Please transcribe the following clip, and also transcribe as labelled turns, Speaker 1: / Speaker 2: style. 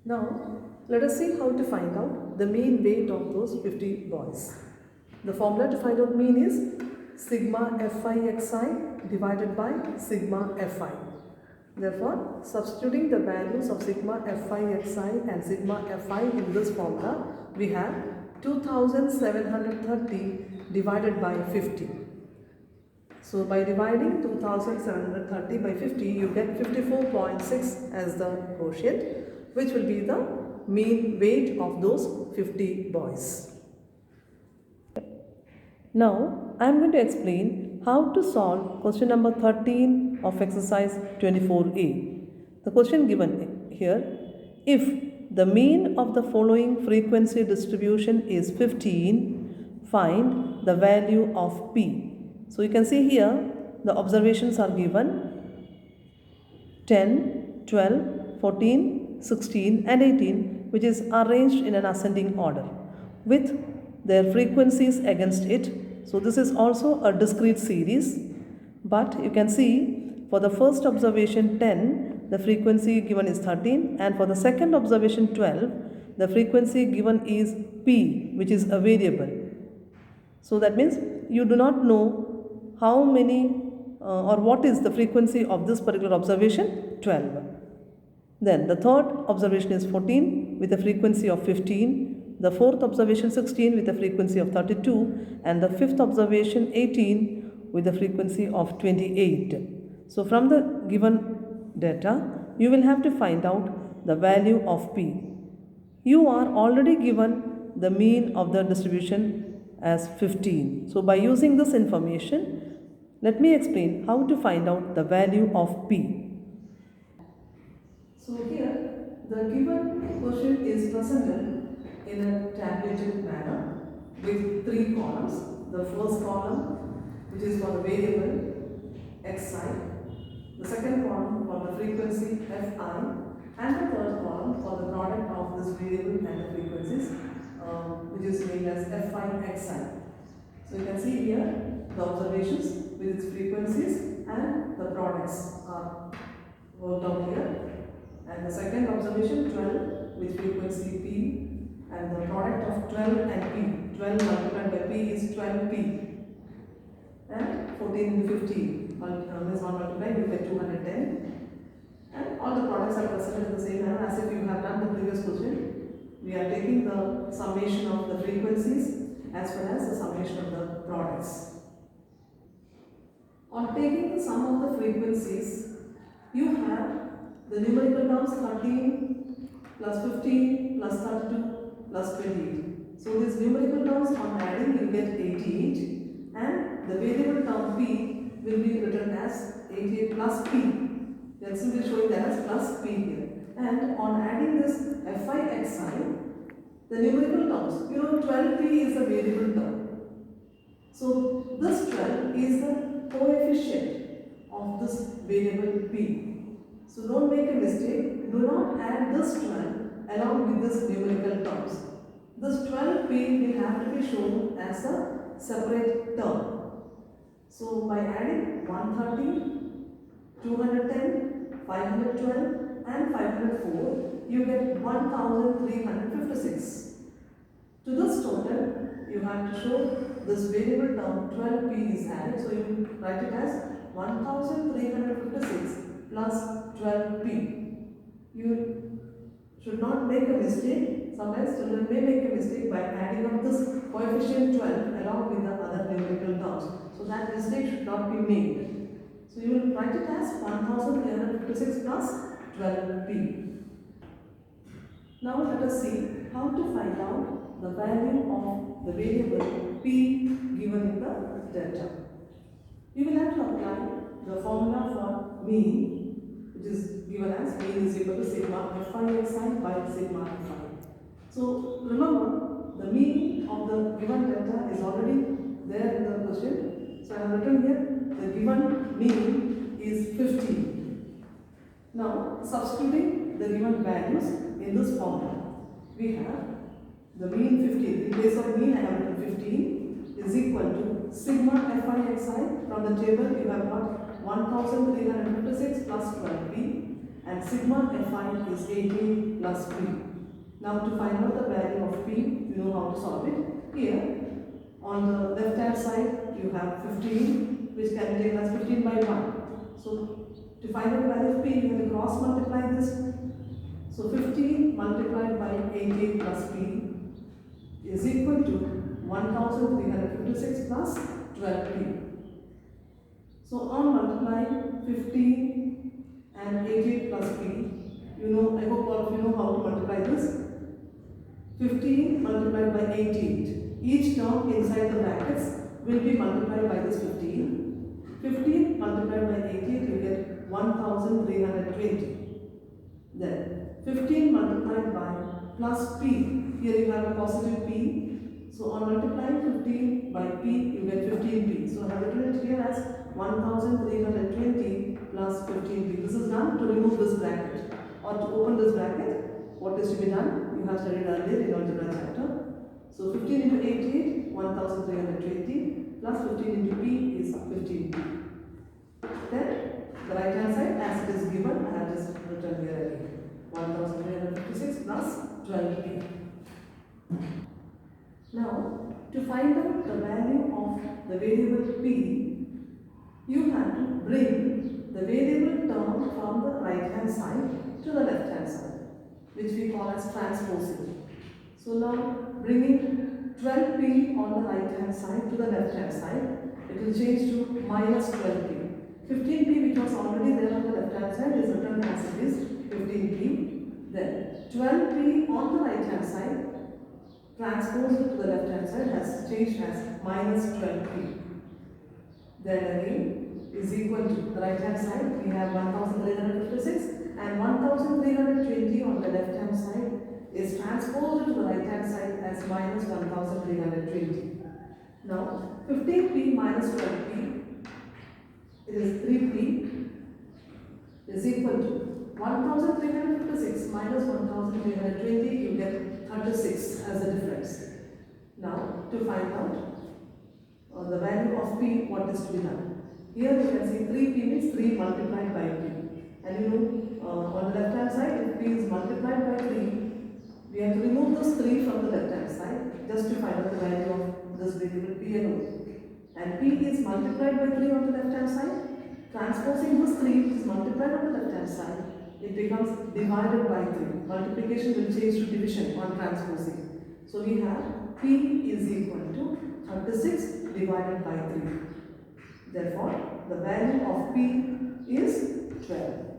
Speaker 1: Now, let us see how to find out the mean weight of those 50 boys. The formula to find out mean is sigma fi xi divided by sigma fi. Therefore, substituting the values of sigma fi xi and sigma fi in this formula, we have 2730 divided by 50. So by dividing 2730 by 50, you get 54.6 as the quotient, which will be the mean weight of those 50 boys. Now, I am going to explain how to solve question number 13 of exercise 24a. The question given here, if the mean of the following frequency distribution is 15, find the value of p. So you can see here the observations are given 10, 12, 14, 16 and 18, which is arranged in an ascending order with their frequencies against it. So this is also a discrete series, but you can see for the first observation 10, the frequency given is 13, and for the second observation 12, the frequency given is p, which is a variable. So that means you do not know how many or what is the frequency of this particular observation, 12. Then the third observation is 14 with a frequency of 15, the fourth observation 16 with a frequency of 32, and the fifth observation 18 with a frequency of 28. So from the given data, you will have to find out the value of p. You are already given the mean of the distribution as 15. So by using this information, let me explain how to find out the value of p. So here the given question is presented in a tabulated manner with 3 columns. The first column, which is for the variable xi, the second column for the frequency fi, and the third column for the product of this variable and the frequencies, which is named as fi xi. So you can see here the observations with its frequencies and the products are worked out here. And the second observation 12 with frequency p, and the product of 12 and p, 12 multiplied by p is 12p, and 14 into 15 is 1 multiplied, you get 210, and all the products are presented in the same manner as if you have done the previous question. We are taking the summation of the frequencies as well as the summation of the products. On taking the sum of the frequencies, you have the numerical terms 13 plus 15 plus 32 plus 28. So these numerical terms on adding you get 88, and the variable term p will be written as 88 plus p. They are simply showing that as plus p here. And on adding this fi xi, the numerical terms, 12p is a variable term. So this 12 is the coefficient of this variable p. So don't make a mistake, do not add this 12 along with this numerical terms. This 12p will have to be shown as a separate term. So by adding 130, 210, 512 and 504, you get 1356. To this total, you have to show this variable term 12p is added. So you write it as 1356 plus 12p. You should not make a mistake. Sometimes children may make a mistake by adding up this coefficient 12 along with the other numerical terms. So that mistake should not be made. So you will write it as 1356 plus 12p. Now let us see how to find out the value of the variable p given in the data. You will have to apply the formula for mean, which is given as mean is equal to sigma fi xi by sigma fi. So remember, the mean of the given data is already there in the question. So I have written here the given mean is 15. Now substituting the given values in this formula, we have the mean 15. In place of mean I have written 15 is equal to sigma fi xi. From the table you have got 1356 plus 12p and sigma fi is 18 plus p. Now to find out the value of p, you know how to solve it. Here on the left hand side you have 15, which can be taken as 15 by 1. So to find out the value of p, you have to cross multiply this. So 15 multiplied by 18 plus p is equal to 1356 plus 12p. So on multiplying 15 and 18 plus p, you know, I hope all of you know how to multiply this. 15 multiplied by 18. Each term inside the brackets will be multiplied by this 15. 15 multiplied by 18, you get 1320. Then 15 multiplied by plus p. Here you have a positive p. So on multiplying 15 by p, you get 15p. So I have written it here as 1320 plus 15p. This is done to remove this bracket. Or to open this bracket, what is to be done? You have studied earlier in algebra chapter. So 15 into 88, 1320 plus 15 into p is 15p. Then the right hand side, as it is given, I have just written here again. 1356 plus 12p. Now, to find out the value of the variable p, you have to bring the variable term from the right hand side to the left hand side, which we call as transposing. So now, bringing 12p on the right hand side to the left hand side, it will change to minus 12p. 15p, which was already there on the left hand side, is written as it is 15p. Then 12p on the right hand side, transposed to the left hand side, has changed as minus 12p. Then again is equal to the right hand side, we have 1356 and 1320 on the left hand side is transposed to the right hand side as minus 1320. Now 15p minus 12p, it is 3p, is equal to 1356 minus 1320, you get 36 as a difference. Now to find out the value of p, what is to be done? Here you can see 3p means 3 multiplied by p. And you know, on the left hand side, if p is multiplied by 3, we have to remove those 3 from the left hand side just to find out the value of this variable p alone. And p is multiplied by 3 on the left hand side. Transposing this 3 which is multiplied on the left hand side, it becomes divided by 3. Multiplication will change to division on transposing. So we have p is equal to 36 divided by 3. Therefore, the value of p is 12.